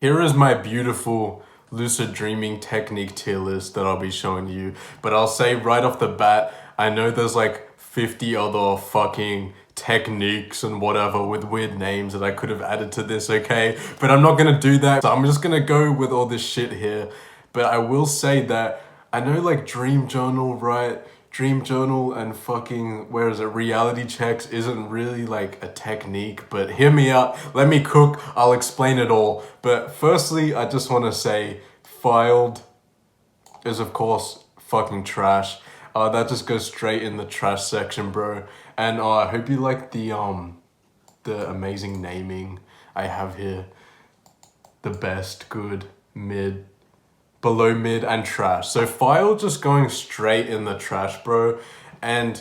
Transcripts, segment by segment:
Here is my beautiful lucid dreaming technique tier list that I'll be showing you. But I'll say right off the bat, I know there's like 50 other fucking techniques and whatever with weird names that I could have added to this, okay? But I'm not gonna do that. So I'm just gonna go with all this shit here. But I will say that I know like dream journal, right? Dream journal and fucking, where is it, reality checks isn't really like a technique, but hear me out, let me cook, I'll explain it all. But firstly, I just want to say filed is of course fucking trash. That just goes straight in the trash section, bro. And I hope you like the amazing naming I have here. The best, good, mid, below mid, and trash. So file just going straight in the trash, bro. And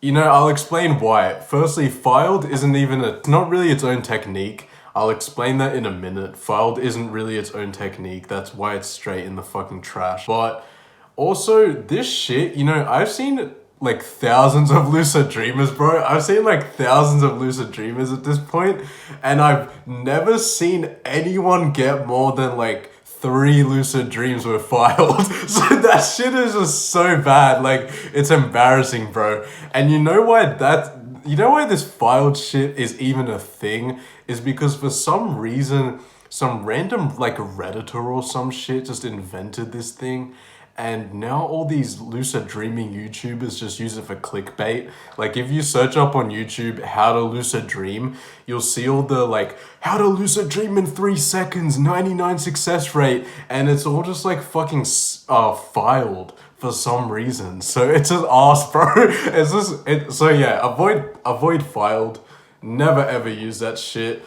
you know, I'll explain why. Firstly, filed isn't even not really its own technique. I'll explain that in a minute. Filed isn't really its own technique. That's why it's straight in the fucking trash. But also, this shit, you know, I've seen like thousands of lucid dreamers, bro. I've seen like thousands of lucid dreamers at this point, and I've never seen anyone get more than like 3 lucid dreams were filed. So that shit is just so bad. Like, it's embarrassing, bro. And you know why this filed shit is even a thing? Is because for some reason, some random like Redditor or some shit just invented this thing. And now all these lucid dreaming YouTubers just use it for clickbait. Like if you search up on YouTube how to lucid dream, you'll see all the like how to lucid dream in 3 seconds, 99 success rate, and it's all just like fucking filed for some reason. So it's just ass, bro. It's just so yeah, avoid filed. Never ever use that shit.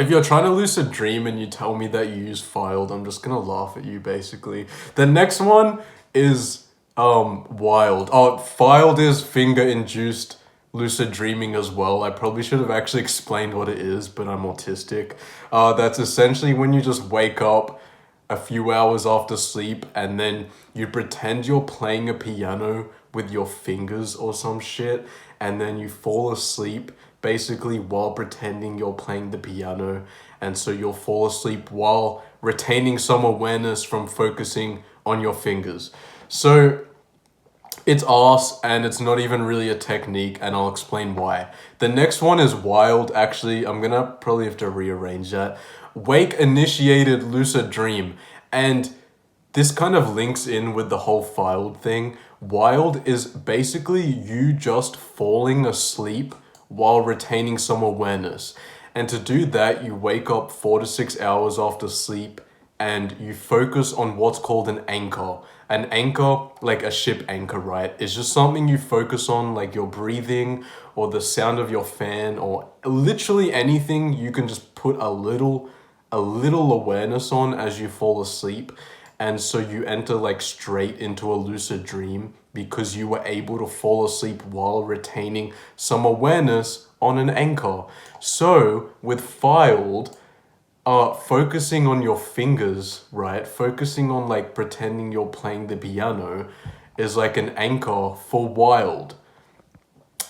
If you're trying to lucid dream and you tell me that you use filed, I'm just gonna laugh at you basically. The next one is wild. Oh, filed is finger induced lucid dreaming as well. I probably should have actually explained what it is, but I'm autistic. That's essentially when you just wake up a few hours after sleep and then you pretend you're playing a piano with your fingers or some shit, and then you fall asleep basically while pretending you're playing the piano, and so you'll fall asleep while retaining some awareness from focusing on your fingers. So it's arse, and it's not even really a technique, and I'll explain why. The next one is wild. Actually, I'm gonna probably have to rearrange that. Wake initiated lucid dream. And this kind of links in with the whole filed thing. Wild is basically you just falling asleep while retaining some awareness. And to do that, you wake up 4 to 6 hours after sleep and you focus on what's called an anchor. An anchor, like a ship anchor, right, is just something you focus on, like your breathing or the sound of your fan or literally anything you can just put a little awareness on as you fall asleep. And so you enter like straight into a lucid dream because you were able to fall asleep while retaining some awareness on an anchor. So with filed, focusing on your fingers, right? Focusing on like pretending you're playing the piano is like an anchor for wild.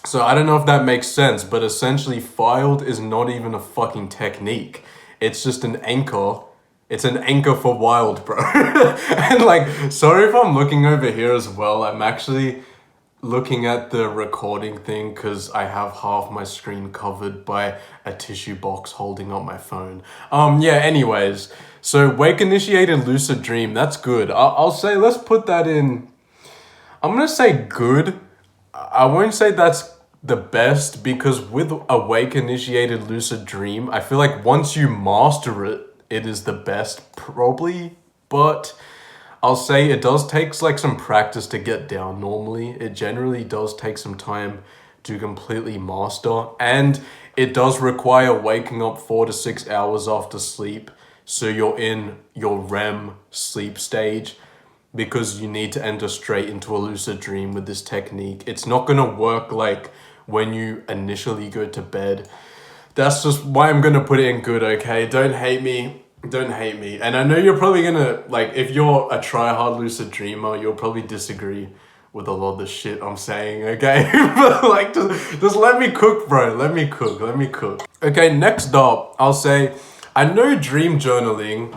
So I don't know if that makes sense, but essentially filed is not even a fucking technique. It's just an anchor. It's an anchor for wild, bro. And like, sorry if I'm looking over here as well. I'm actually looking at the recording thing because I have half my screen covered by a tissue box holding up my phone. Yeah, anyways. So wake initiated lucid dream, that's good. I'll say, let's put that in. I'm gonna say good. I won't say that's the best because with awake initiated lucid dream, I feel like once you master it, it is the best probably, but I'll say it does take like some practice to get down normally. It generally does take some time to completely master, and it does require waking up 4 to 6 hours after sleep. So you're in your REM sleep stage because you need to enter straight into a lucid dream with this technique. It's not gonna work like when you initially go to bed. That's just why I'm gonna put it in good, okay? Don't hate me. Don't hate me. And I know you're probably gonna, like, if you're a try-hard lucid dreamer, you'll probably disagree with a lot of the shit I'm saying, okay? But, like, just let me cook, bro. Let me cook. Okay, next up, I'll say, I know dream journaling,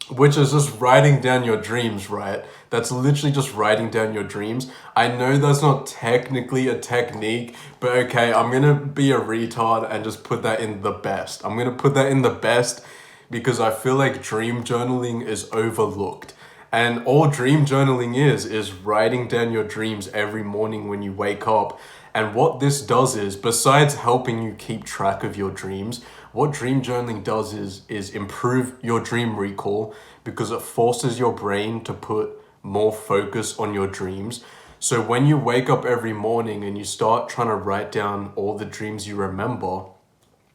which is just writing down your dreams, right? That's literally just writing down your dreams. I know that's not technically a technique, but okay, I'm gonna be a retard and just put that in the best. I'm gonna put that in the best because I feel like dream journaling is overlooked. And all dream journaling is writing down your dreams every morning when you wake up. And what this does is, besides helping you keep track of your dreams, what dream journaling does is improve your dream recall because it forces your brain to put more focus on your dreams. So when you wake up every morning and you start trying to write down all the dreams you remember,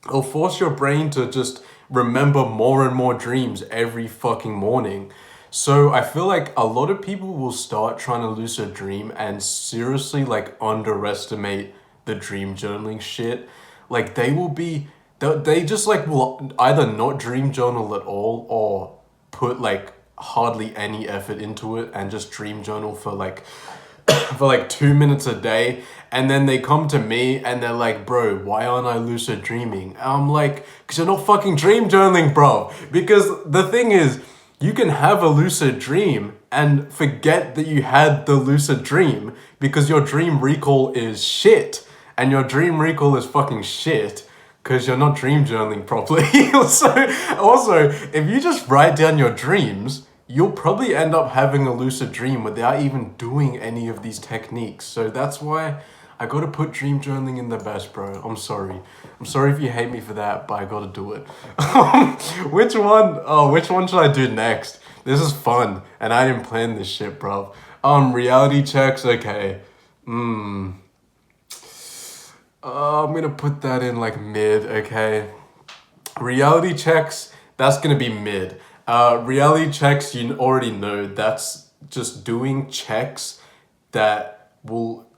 it'll force your brain to just remember more and more dreams every fucking morning. So I feel like a lot of people will start trying to lucid dream and seriously like underestimate the dream journaling shit. Like they just like will either not dream journal at all or put like hardly any effort into it and just dream journal for like 2 minutes a day, and then they come to me and they're like, bro, why aren't I lucid dreaming? And I'm like, because you're not fucking dream journaling, bro. Because the thing is, you can have a lucid dream and forget that you had the lucid dream because your dream recall is shit. And your dream recall is fucking shit because you're not dream journaling properly. Also, if you just write down your dreams, you'll probably end up having a lucid dream without even doing any of these techniques. So that's why I gotta put dream journaling in the best, bro. I'm sorry. I'm sorry if you hate me for that, but I gotta do it. Which one should I do next? This is fun, and I didn't plan this shit, bro. Reality checks, okay. I'm gonna put that in like mid, okay. Reality checks, that's gonna be mid. Reality checks, you already know, that's just doing checks that will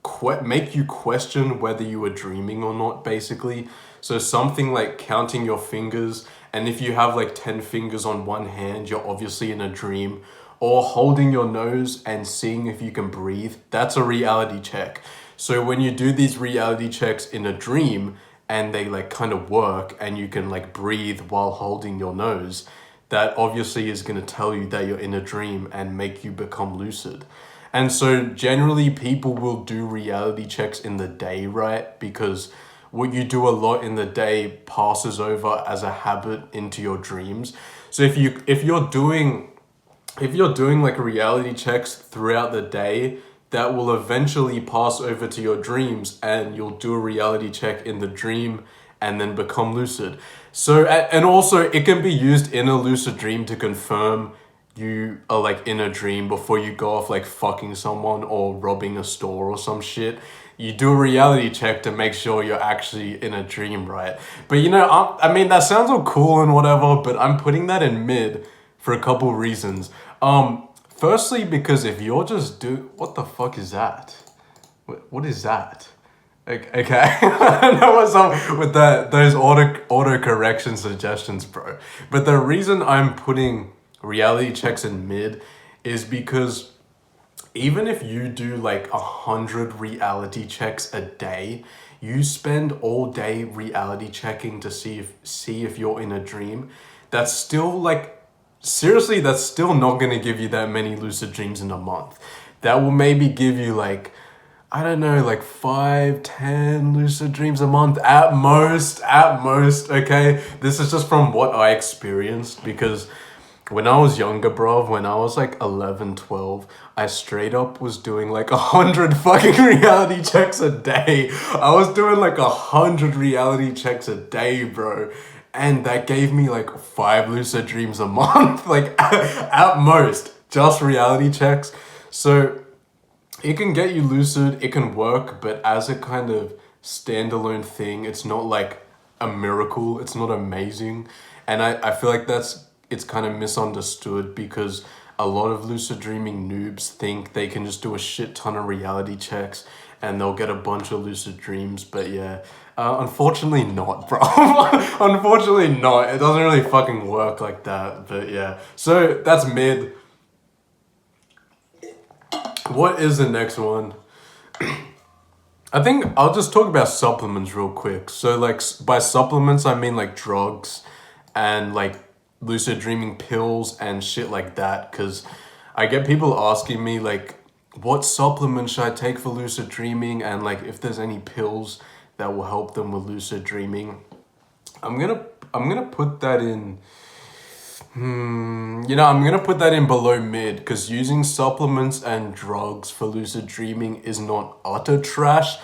make you question whether you were dreaming or not, basically. So something like counting your fingers, and if you have like 10 fingers on one hand, you're obviously in a dream. Or holding your nose and seeing if you can breathe, that's a reality check. So when you do these reality checks in a dream and they like kind of work and you can like breathe while holding your nose, that obviously is going to tell you that you're in a dream and make you become lucid. And so generally people will do reality checks in the day, right? Because what you do a lot in the day passes over as a habit into your dreams. So if you're doing like reality checks throughout the day, that will eventually pass over to your dreams and you'll do a reality check in the dream and then become lucid. So, and also it can be used in a lucid dream to confirm you are like in a dream before you go off like fucking someone or robbing a store or some shit. You do a reality check to make sure you're actually in a dream, right? But you know, I mean, that sounds all cool and whatever, but I'm putting that in mid for a couple reasons. Firstly, because if you're just what the fuck is that? What is that? Okay, I don't know what's up with those auto correction suggestions, bro. But the reason I'm putting reality checks in mid is because even if you do like 100 reality checks a day, you spend all day reality checking to see if you're in a dream. That's still like, seriously, that's still not gonna give you that many lucid dreams in a month. That will maybe give you like, I don't know, like 5-10 lucid dreams a month at most, okay? This is just from what I experienced because when I was younger, bro, when I was like 11, 12, I straight up was doing like 100 fucking reality checks a day. I was doing like 100 reality checks a day, bro. And that gave me like 5 lucid dreams a month, like at most, just reality checks. So it can get you lucid, it can work, but as a kind of standalone thing, it's not like a miracle, it's not amazing. And I feel like it's kind of misunderstood because a lot of lucid dreaming noobs think they can just do a shit ton of reality checks and they'll get a bunch of lucid dreams. But yeah, unfortunately not, bro. Unfortunately not. It doesn't really fucking work like that. But yeah, so that's mid. What is the next one? I think I'll just talk about supplements real quick. So like by supplements, I mean like drugs and like lucid dreaming pills and shit like that, because I get people asking me like, what supplements should I take for lucid dreaming, and like if there's any pills that will help them with lucid dreaming. I'm gonna put that in. I'm gonna put that in below mid, because using supplements and drugs for lucid dreaming is not utter trash,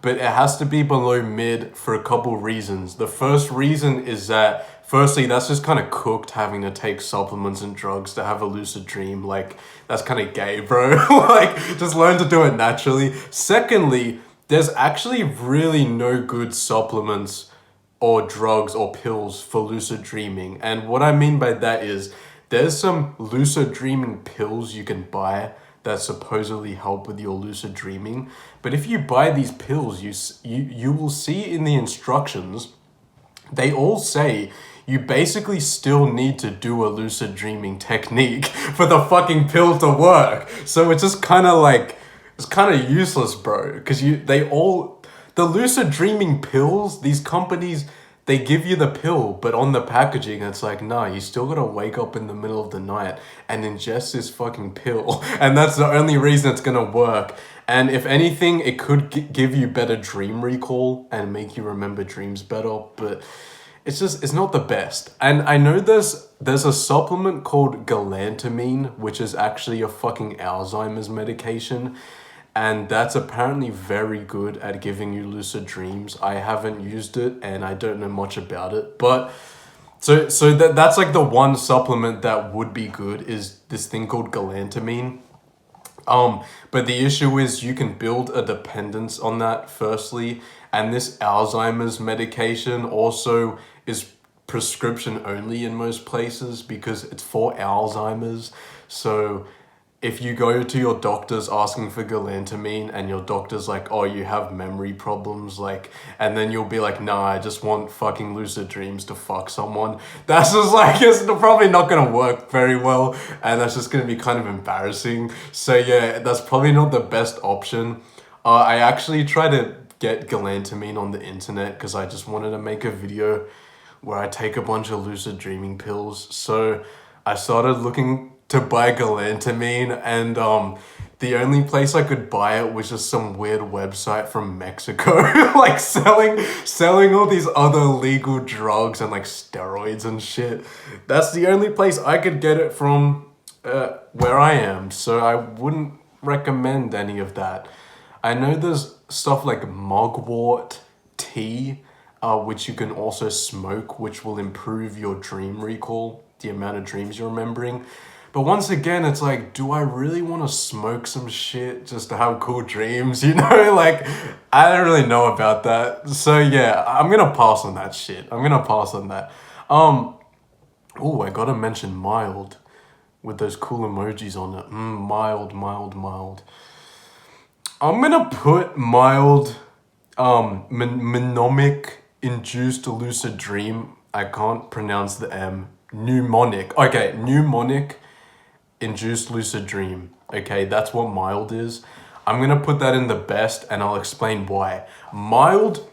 but it has to be below mid for a couple reasons. The first reason is that, firstly, that's just kind of cooked, having to take supplements and drugs to have a lucid dream. Like, that's kind of gay, bro. Like, just learn to do it naturally. Secondly, there's actually really no good supplements or drugs or pills for lucid dreaming. And what I mean by that is there's some lucid dreaming pills you can buy that supposedly help with your lucid dreaming. But if you buy these pills, you will see in the instructions, they all say you basically still need to do a lucid dreaming technique for the fucking pill to work. So it's just kind of like, it's kind of useless, bro. Because the lucid dreaming pills, these companies, they give you the pill, but on the packaging, it's like, nah, you still gotta wake up in the middle of the night and ingest this fucking pill. And that's the only reason it's gonna work. And if anything, it could give you better dream recall and make you remember dreams better, but it's not the best. And I know there's a supplement called galantamine, which is actually a fucking Alzheimer's medication. And that's apparently very good at giving you lucid dreams. I haven't used it and I don't know much about it. But so that's like the one supplement that would be good, is this thing called galantamine. But the issue is you can build a dependence on that, firstly. And this Alzheimer's medication also is prescription only in most places because it's for Alzheimer's. So if you go to your doctors asking for galantamine and your doctor's like, oh, you have memory problems, like, and then you'll be like, nah, I just want fucking lucid dreams to fuck someone. That's just like, it's probably not gonna work very well, and that's just gonna be kind of embarrassing. So yeah, that's probably not the best option. I actually tried to get galantamine on the internet because I just wanted to make a video where I take a bunch of lucid dreaming pills. So I started looking to buy galantamine, and the only place I could buy it was just some weird website from Mexico, like selling all these other legal drugs and like steroids and shit. That's the only place I could get it from where I am, so I wouldn't recommend any of that. I know there's stuff like mugwort tea, which you can also smoke, which will improve your dream recall, the amount of dreams you're remembering. But once again, it's like, do I really want to smoke some shit just to have cool dreams? You know, like, I don't really know about that. So yeah, I'm going to pass on that shit. I'm going to pass on that. I got to mention mild with those cool emojis on it. Mild. I'm going to put mild, mnemonic induced lucid dream. I can't pronounce the M. Mnemonic. Okay, mnemonic induced lucid dream. Okay, that's what mild is. I'm gonna put that in the best, and I'll explain why. Mild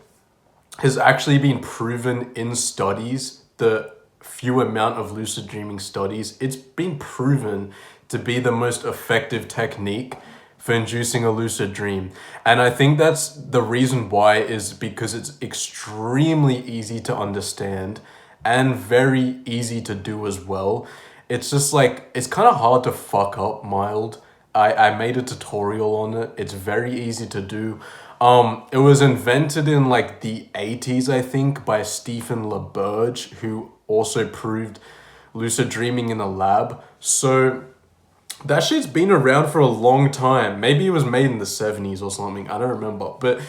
has actually been proven in studies, the few amount of lucid dreaming studies, it's been proven to be the most effective technique for inducing a lucid dream. And I think that's the reason why, is because it's extremely easy to understand and very easy to do as well. It's just like, it's kind of hard to fuck up mild. I made a tutorial on it. It's very easy to do. It was invented in like the 80s, I think, by Stephen LaBerge, who also proved lucid dreaming in a lab. So that shit's been around for a long time. Maybe it was made in the 70s or something. I don't remember. But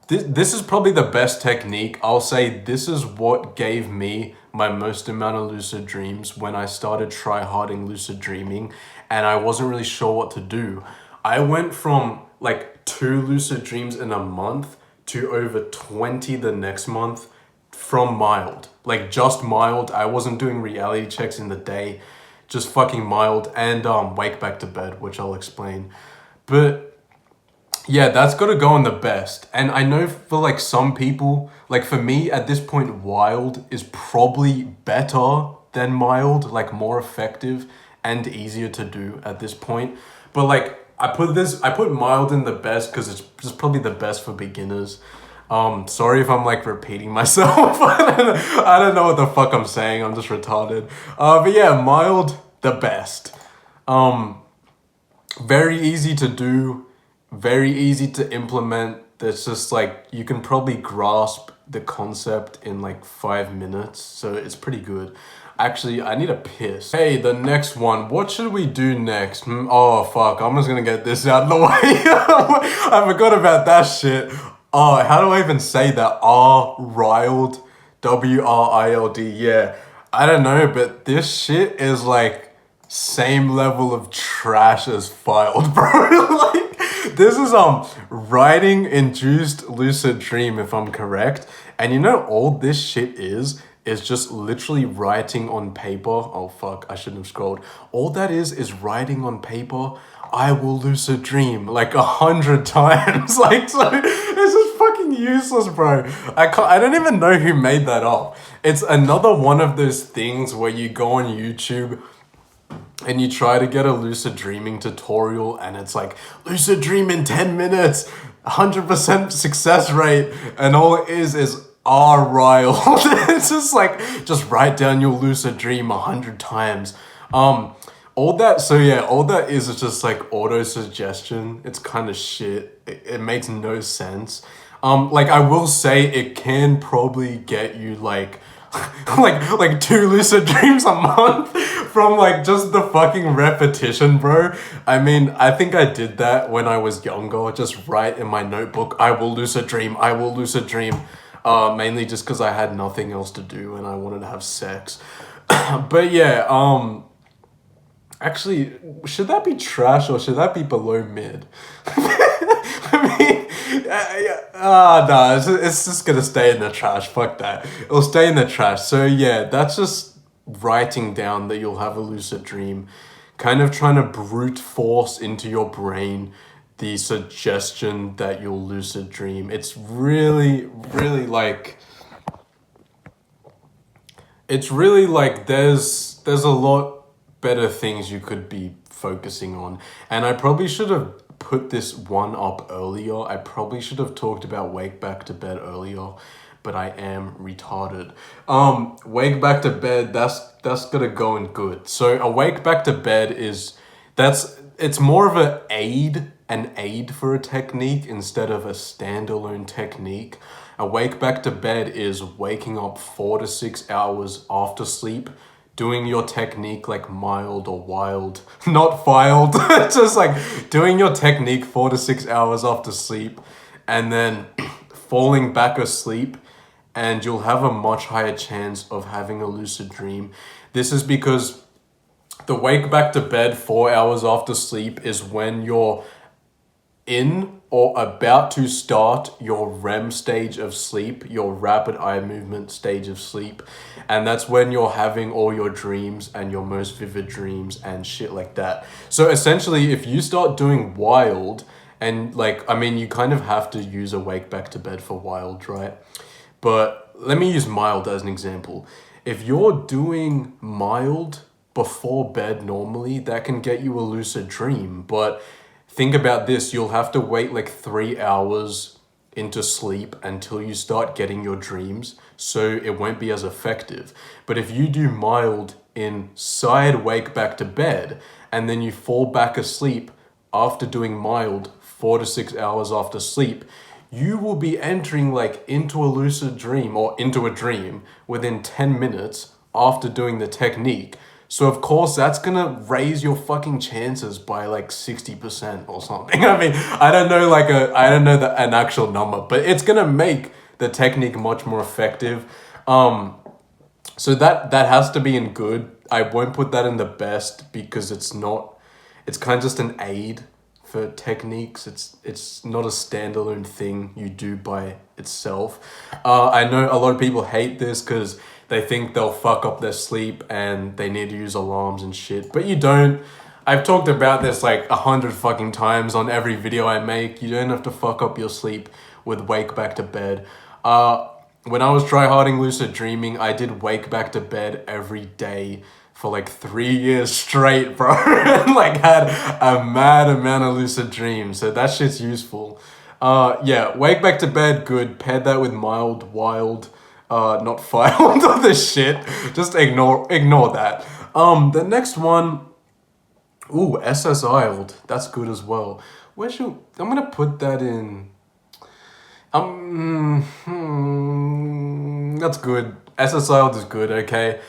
this is probably the best technique. I'll say this is what gave me my most amount of lucid dreams when I started tryharding lucid dreaming and I wasn't really sure what to do. I went from like 2 lucid dreams in a month to over 20 the next month from mild. Like just mild. I wasn't doing reality checks in the day, just fucking mild, and wake back to bed, which I'll explain. But Yeah, that's got to go on the best. And I know for like some people, like for me at this point, wild is probably better than mild, like more effective and easier to do at this point. But like I put mild in the best because it's just probably the best for beginners. Sorry if I'm like repeating myself. I don't know what the fuck I'm saying. I'm just retarded. But yeah, mild, the best. Very easy to do, very easy to implement. There's just like you can probably grasp the concept in like 5 minutes, so it's pretty good. Actually, I need a piss. Hey, the next one. What should we do next? Oh fuck, I'm just gonna get this out of the way. I forgot about that shit. Oh, how do I even say that? Riled, WRILD. Yeah, I don't know, but this shit is like same level of trash as filed, bro. Like this is writing induced lucid dream, if I'm correct. And you know all this shit is just literally writing on paper. Oh fuck, I shouldn't have scrolled. All that is writing on paper. I will lucid dream like 100 times. Like so it's just fucking useless, bro. I don't even know who made that up. It's another one of those things where you go on YouTube and you try to get a lucid dreaming tutorial and it's like lucid dream in 10 minutes, 100% success rate, and all it is riled. It's just like just write down your lucid dream 100 times. All that is just like auto suggestion. It's kind of shit. It makes no sense. Like I will say it can probably get you like like 2 lucid dreams a month from like just the fucking repetition, bro. I mean, I think I did that when I was younger. Just write in my notebook, I will lucid dream, I will lucid dream. Mainly just because I had nothing else to do and I wanted to have sex. But yeah, actually, should that be trash or should that be below mid? I mean, no, it's just gonna stay in the trash. Fuck that. It'll stay in the trash. So yeah, that's just writing down that you'll have a lucid dream, kind of trying to brute force into your brain the suggestion that you'll lucid dream. It's really, really like, there's a lot better things you could be focusing on. And I probably should have put this one up earlier. I probably should have talked about wake back to bed earlier, but I am retarded. Wake back to bed, that's gonna go in good. So a wake back to bed it's more of an aid for a technique instead of a standalone technique. A wake back to bed is waking up 4 to 6 hours after sleep, doing your technique like mild or wild, not filed, just like doing your technique 4 to 6 hours after sleep and then falling back asleep, and you'll have a much higher chance of having a lucid dream. This is because the wake back to bed 4 hours after sleep is when you're in or about to start your REM stage of sleep, your rapid eye movement stage of sleep. And that's when you're having all your dreams and your most vivid dreams and shit like that. So essentially, if you start doing wild, and like, I mean, you kind of have to use a wake back to bed for wild, right? But let me use mild as an example. If you're doing mild before bed normally, that can get you a lucid dream. But think about this, you'll have to wait like 3 hours into sleep until you start getting your dreams, so it won't be as effective. But if you do mild inside wake back to bed, and then you fall back asleep after doing mild 4 to 6 hours after sleep, you will be entering like into a lucid dream or into a dream within 10 minutes after doing the technique. So of course that's gonna raise your fucking chances by like 60% or something. I mean, I don't know an actual number, but it's gonna make the technique much more effective. So that has to be in good. I won't put that in the best because it's kind of just an aid for techniques. It's not a standalone thing you do by itself. I know a lot of people hate this because they think they'll fuck up their sleep and they need to use alarms and shit, but you don't. I've talked about this like 100 fucking times on every video I make. You don't have to fuck up your sleep with wake back to bed. When I was tryharding lucid dreaming, I did wake back to bed every day for like 3 years straight, bro. And like had a mad amount of lucid dreams. So that shit's useful. Yeah, wake back to bed, good. Paired that with mild, wild, not filed or this shit. Just ignore that. The next one, ooh, SSI'd. That's good as well. I'm gonna put that in. That's good. SSI'd is good, okay?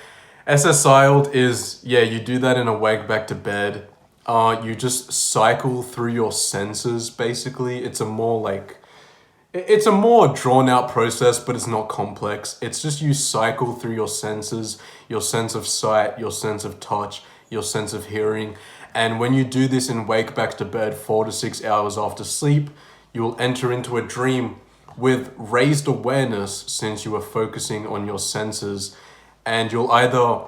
SSI'd is, yeah, you do that in a wake back to bed. You just cycle through your senses, basically. It's a more drawn out process, but it's not complex. It's just you cycle through your senses, your sense of sight, your sense of touch, your sense of hearing. And when you do this in wake back to bed 4 to 6 hours after sleep, you will enter into a dream with raised awareness since you are focusing on your senses. And you'll either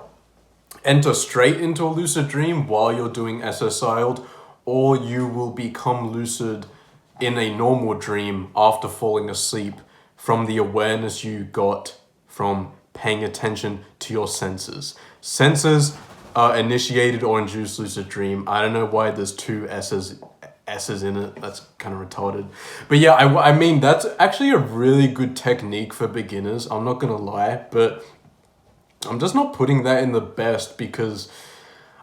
enter straight into a lucid dream while you're doing SSI'd, or you will become lucid in a normal dream after falling asleep from the awareness you got from paying attention to your senses. Senses are initiated or induced lucid dream. I don't know why there's two S's in it. That's kind of retarded. But yeah, I mean, that's actually a really good technique for beginners. I'm not gonna lie, but I'm just not putting that in the best because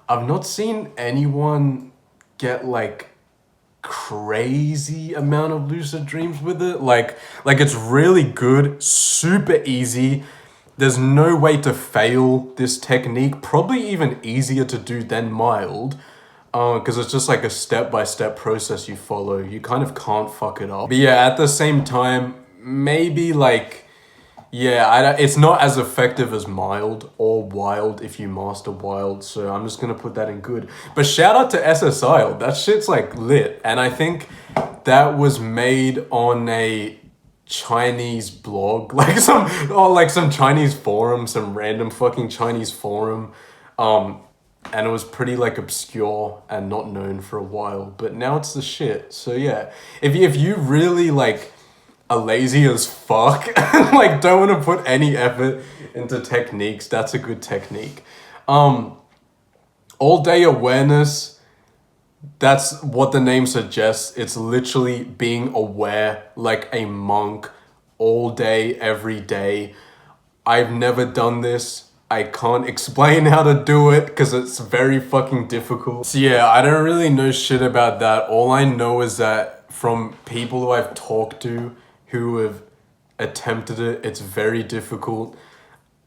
I've not seen anyone get like crazy amount of lucid dreams with it. Like it's really good, super easy. There's no way to fail this technique. Probably even easier to do than mild. Because it's just like a step-by-step process you follow. You kind of can't fuck it up. But yeah, at the same time, maybe like, yeah, it's not as effective as mild or wild if you master wild. So I'm just going to put that in good. But shout out to SSIL. That shit's like lit. And I think that was made on a Chinese blog. Like some Chinese forum, some random fucking Chinese forum. And it was pretty like obscure and not known for a while, but now it's the shit. So yeah, if you really like are lazy as fuck and like don't want to put any effort into techniques, that's a good technique. All day awareness, that's what the name suggests. It's literally being aware like a monk all day, every day. I've never done this. I can't explain how to do it because it's very fucking difficult. So yeah, I don't really know shit about that. All I know is that from people who I've talked to who have attempted it, it's very difficult.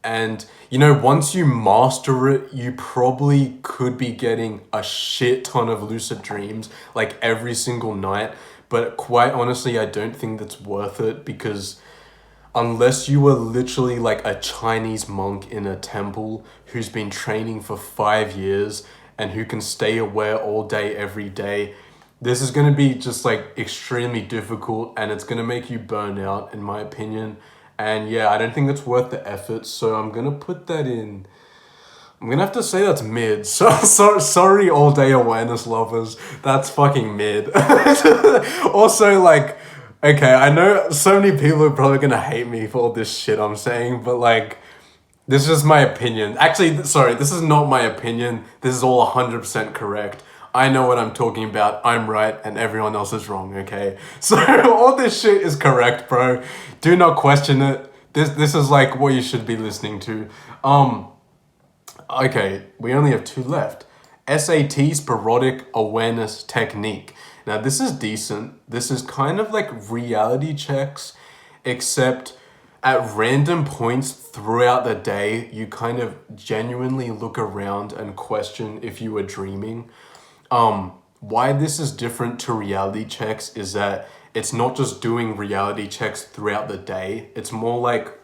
And you know, once you master it, you probably could be getting a shit ton of lucid dreams like every single night. But quite honestly, I don't think that's worth it because unless you were literally like a Chinese monk in a temple who's been training for 5 years and who can stay aware all day, every day, this is going to be just like extremely difficult and it's going to make you burn out, in my opinion. And yeah, I don't think it's worth the effort. So I'm going to put that in. I'm going to have to say that's mid. Sorry, all day awareness lovers. That's fucking mid. Also, like, okay, I know so many people are probably gonna hate me for all this shit I'm saying, but like, this is my opinion. Actually, sorry, this is not my opinion. This is all 100% correct. I know what I'm talking about. I'm right and everyone else is wrong, okay? So all this shit is correct, bro. Do not question it. This is like what you should be listening to. Okay, we only have 2 left. SAT's parodic awareness technique. Now, this is decent. This is kind of like reality checks, except at random points throughout the day, you kind of genuinely look around and question if you were dreaming. Why this is different to reality checks is that it's not just doing reality checks throughout the day. It's more like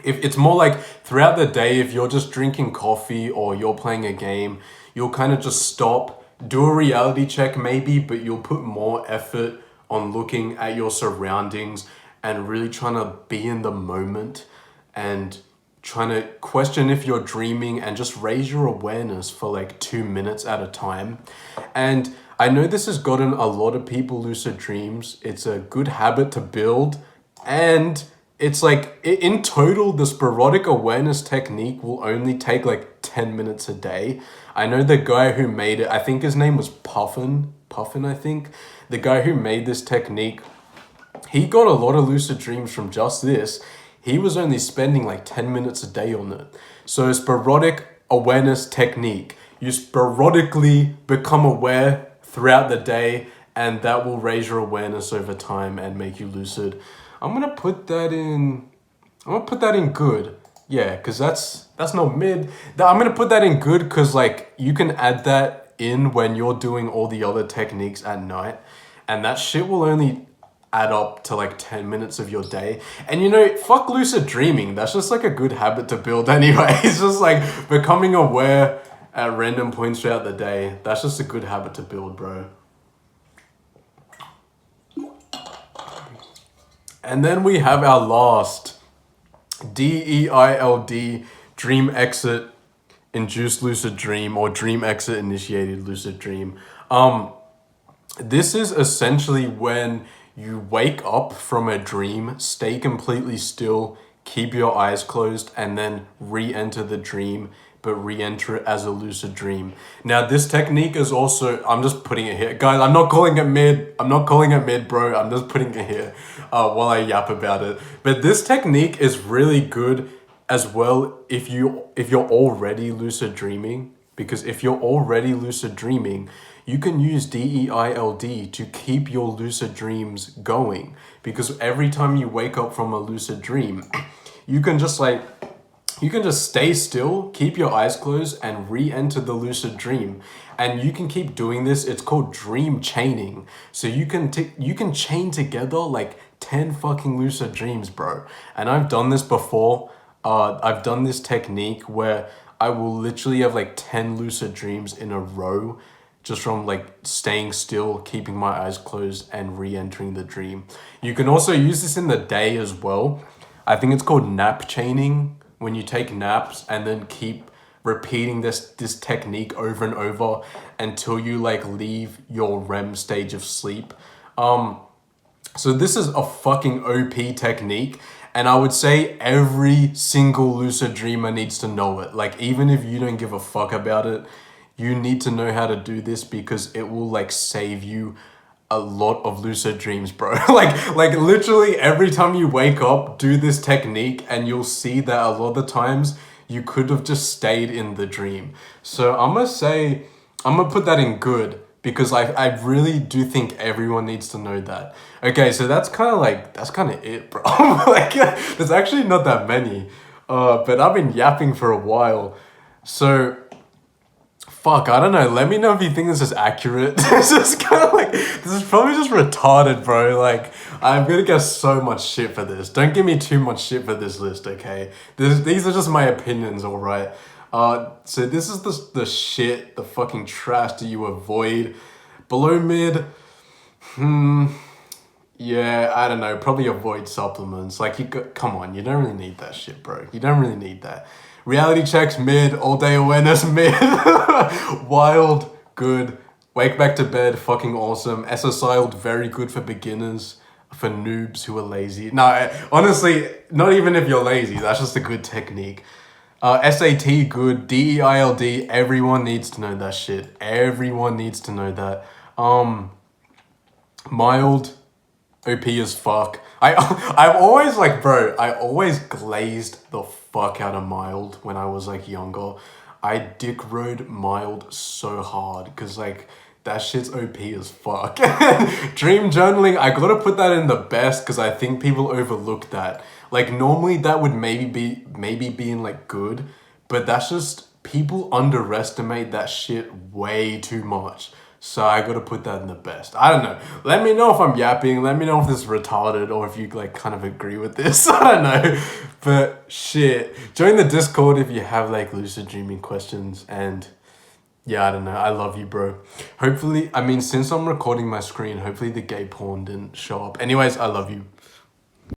throughout the day, if you're just drinking coffee or you're playing a game, you'll kind of just stop, do a reality check maybe, but you'll put more effort on looking at your surroundings and really trying to be in the moment. And trying to question if you're dreaming and just raise your awareness for like 2 minutes at a time. And I know this has gotten a lot of people lucid dreams. It's a good habit to build, and it's like in total the sporadic awareness technique will only take like 10 minutes a day. I know the guy who made it, I think his name was Puffin, I think. The guy who made this technique, he got a lot of lucid dreams from just this. He was only spending like 10 minutes a day on it. So sporadic awareness technique. You sporadically become aware throughout the day, and that will raise your awareness over time and make you lucid. I'm gonna put that in good. Yeah, because that's not mid. I'm gonna put that in good because like you can add that in when you're doing all the other techniques at night, and that shit will only add up to like 10 minutes of your day. And you know, fuck lucid dreaming. That's just like a good habit to build anyway. It's just like becoming aware at random points throughout the day. That's just a good habit to build, bro. And then we have our last DEILD, dream exit induced lucid dream, or dream exit initiated lucid dream. This is essentially when you wake up from a dream, stay completely still, keep your eyes closed, and then re-enter the dream, but re-enter it as a lucid dream. Now, this technique is also, I'm just putting it here. Guys, I'm not calling it mid, bro. I'm just putting it here while I yap about it. But this technique is really good as well if you're already lucid dreaming, because if you're already lucid dreaming, you can use DEILD to keep your lucid dreams going, because every time you wake up from a lucid dream, you can just stay still, keep your eyes closed, and re-enter the lucid dream. And you can keep doing this. It's called dream chaining. So you can chain together like 10 fucking lucid dreams, bro. And I've done this before. I've done this technique where I will literally have like 10 lucid dreams in a row, just from like staying still, keeping my eyes closed, and re-entering the dream. You can also use this in the day as well. I think it's called nap chaining, when you take naps and then keep repeating this technique over and over until you like leave your REM stage of sleep. So this is a fucking OP technique, and I would say every single lucid dreamer needs to know it. Like, even if you don't give a fuck about it, you need to know how to do this, because it will like save you a lot of lucid dreams, bro. like literally every time you wake up, do this technique, and you'll see that a lot of the times you could have just stayed in the dream. So I'm gonna put that in good, because I really do think everyone needs to know that. Okay, so that's kind of it, bro. Like, there's actually not that many, but I've been yapping for a while. So fuck, I don't know. Let me know if you think this is accurate. This is probably just retarded, bro. Like, I'm gonna get so much shit for this. Don't give me too much shit for this list, okay? These are just my opinions, alright? So this is the shit, the fucking trash that you avoid. Below mid, yeah, I don't know. Probably avoid supplements. Like, come on, you don't really need that shit, bro. You don't really need that. Reality checks, mid. All day awareness, mid. Wild, good. Wake back to bed, fucking awesome. SSIL'd, very good for beginners, for noobs who are lazy. No, honestly, not even if you're lazy. That's just a good technique. SAT, good. DEILD, everyone needs to know that shit. Everyone needs to know that. Mild, OP as fuck. I've always like, bro, I always glazed the fuck out of mild when I was like younger. I dick rode mild so hard, because like that shit's OP as fuck. Dream journaling, I gotta put that in the best, because I think people overlook that. Like, normally that would maybe be in like good, but that's just, people underestimate that shit way too much. So I gotta put that in the best. I don't know. Let me know if I'm yapping. Let me know if this is retarded, or if you like kind of agree with this. I don't know. But shit. Join the Discord if you have like lucid dreaming questions. And yeah, I don't know. I love you, bro. Hopefully, I mean, since I'm recording my screen, hopefully the gay porn didn't show up. Anyways, I love you.